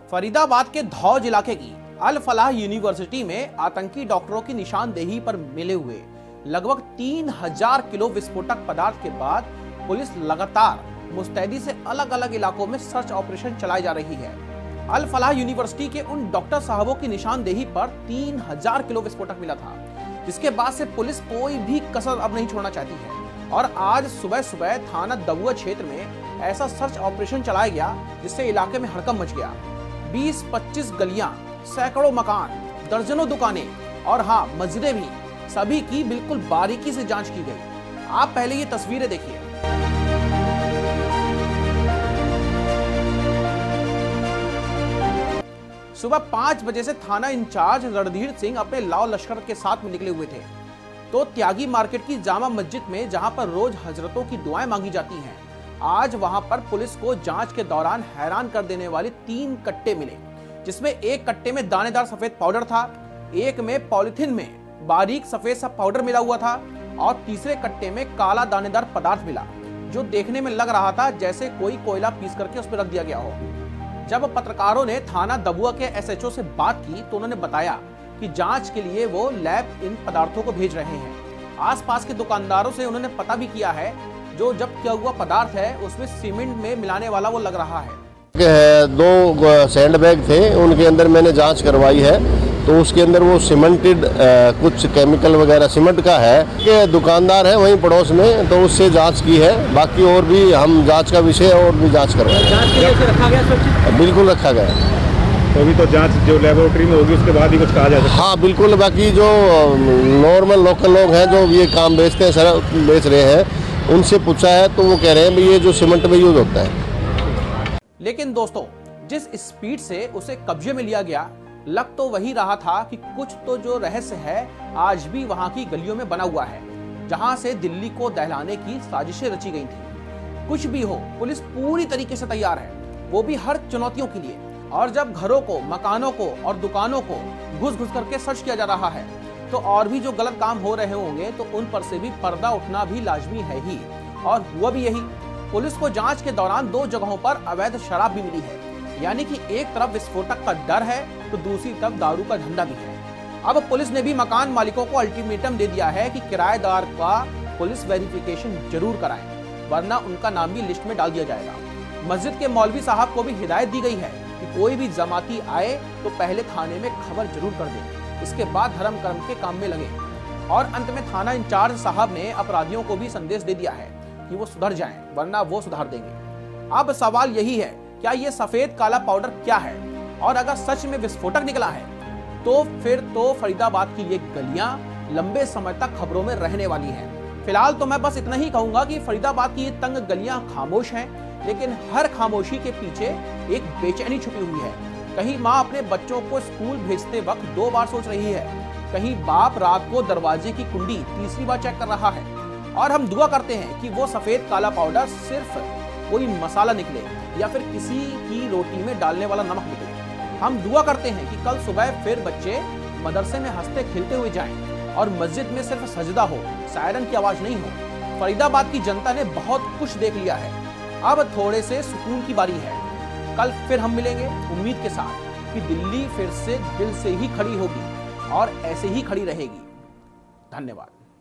फरीदाबाद के धौज इलाके की अल फलाह यूनिवर्सिटी में आतंकी डॉक्टरों की निशानदेही पर मिले हुए लगभग 3000 किलो विस्फोटक पदार्थ के बाद पुलिस लगातार मुस्तैदी से अलग अलग इलाकों में सर्च ऑपरेशन चलाई जा रही है। अल फलाह यूनिवर्सिटी के उन डॉक्टर साहबों की निशानदेही पर 3000 किलो विस्फोटक मिला था, जिसके बाद से पुलिस कोई भी कसर अब नहीं छोड़ना चाहती है। और आज सुबह सुबह थाना दबुआ क्षेत्र में ऐसा सर्च ऑपरेशन चलाया गया जिससे इलाके में हड़कंप मच गया। 20-25 गलियां, सैकड़ों मकान, दर्जनों दुकानें और हाँ मस्जिदें भी, सभी की बिल्कुल बारीकी से जांच की गई। आप पहले ये तस्वीरें देखिए। सुबह 5 बजे से थाना इंचार्ज रणधीर सिंह अपने लाव लश्कर के साथ में निकले हुए थे तो त्यागी मार्केट की जामा मस्जिद में, जहां पर रोज हजरतों की दुआएं मांगी जाती हैं, आज वहां पर पुलिस को जांच के दौरान हैरान कर देने वाले 3 कट्टे मिले, जिसमें एक कट्टे में दानेदार सफेद पाउडर था, एक में पॉलिथीन में बारीक सफेद सा पाउडर मिला हुआ था और तीसरे कट्टे में काला दानेदार पदार्थ मिला, जो देखने में लग रहा था जैसे कोई कोयला पीस करके उस पर रख दिया गया हो। जब पत्रकारों ने थाना दबुआ के एसएचओ से बात की तो उन्होंने बताया कि जांच के लिए वो लैब इन पदार्थों को भेज रहे हैं। आसपास के दुकानदारों से उन्होंने पता भी किया है, जो जब्त किया हुआ पदार्थ है उसमें सीमेंट में मिलाने वाला वो लग रहा है। 2 सैंड बैग थे, उनके अंदर मैंने जांच करवाई है तो उसके अंदर वो सीमेंटेड कुछ केमिकल वगैरह सीमेंट का है कि दुकानदार है वहीं पड़ोस में, तो उससे जांच की है। बाकी और भी हम जांच का विषय और भी जांच करवाएं। जांच के लिए रखा गया सुरक्षित? बिल्कुल रखा गया। तो अभी तो जांच जो लेबोरेटरी में होगी उसके बाद ही कुछ कहा जा सकता है? हाँ बिल्कुल। बाकी जो नॉर्मल लोकल लोग हैं जो ये काम बेचते हैं, सर बेच रहे हैं, उनसे पूछा है तो वो कह रहे हैं भाई ये जो सीमेंट में यूज होता है। लेकिन दोस्तों, जिस स्पीड से उसे कब्जे में लिया गया, लग तो वही रहा था कि कुछ तो जो रहस्य है आज भी वहां की गलियों में बना हुआ है, जहां से दिल्ली को दहलाने की साजिशें रची गई थी। कुछ भी हो, पुलिस पूरी तरीके से तैयार है, वो भी हर चुनौतियों के लिए। और जब घरों को, मकानों को और दुकानों को घुस घुस करके सर्च किया जा रहा है तो और भी जो गलत काम हो रहे होंगे तो उन पर से भी पर्दा उठना भी लाजमी है ही। और हुआ भी यही। पुलिस को जांच के दौरान 2 जगहों पर अवैध शराब भी मिली है, यानी कि एक तरफ विस्फोटक का डर है तो दूसरी तरफ दारू का धंधा भी है। अब पुलिस ने भी मकान मालिकों को अल्टीमेटम दे दिया है कि किराएदार का पुलिस वेरिफिकेशन जरूर कराएं, वरना उनका नाम भी लिस्ट में डाल दिया जाएगा। मस्जिद के मौलवी साहब को भी हिदायत दी गई है कि कोई भी जमाती आए तो पहले थाने में खबर जरूर कर दे, इसके बाद धर्म कर्म के काम में लगे। और अंत में थाना इंचार्ज साहब ने अपराधियों को भी संदेश दे दिया है कि वो सुधर जाएं, वरना वो सुधार देंगे। अब सवाल यही है, क्या ये सफेद काला पाउडर क्या है? और अगर सच में विस्फोटक निकला है तो फिर तो फरीदाबाद की ये गलियां लंबे समय तक खबरों में रहने वाली हैं। फिलहाल तो मैं बस इतना ही कहूंगा कि फरीदाबाद की ये तंग गलियां खामोश हैं, लेकिन हर खामोशी के पीछे एक बेचैनी छुपी हुई है। कहीं माँ अपने बच्चों को स्कूल भेजते वक्त 2 बार सोच रही है, कहीं बाप रात को दरवाजे की कुंडी तीसरी बार चेक कर रहा है। और हम दुआ करते हैं कि वो सफेद काला पाउडर सिर्फ कोई मसाला निकले या फिर किसी की रोटी में डालने वाला नमक निकले। हम दुआ करते हैं कि कल सुबह फिर बच्चे मदरसे में हंसते खेलते हुए जाएं और मस्जिद में सिर्फ सजदा हो, सायरन की आवाज नहीं हो। फरीदाबाद की जनता ने बहुत कुछ देख लिया है, अब थोड़े से सुकून की बारी है। कल फिर हम मिलेंगे उम्मीद के साथ कि दिल्ली फिर से दिल से ही खड़ी होगी और ऐसे ही खड़ी रहेगी। धन्यवाद।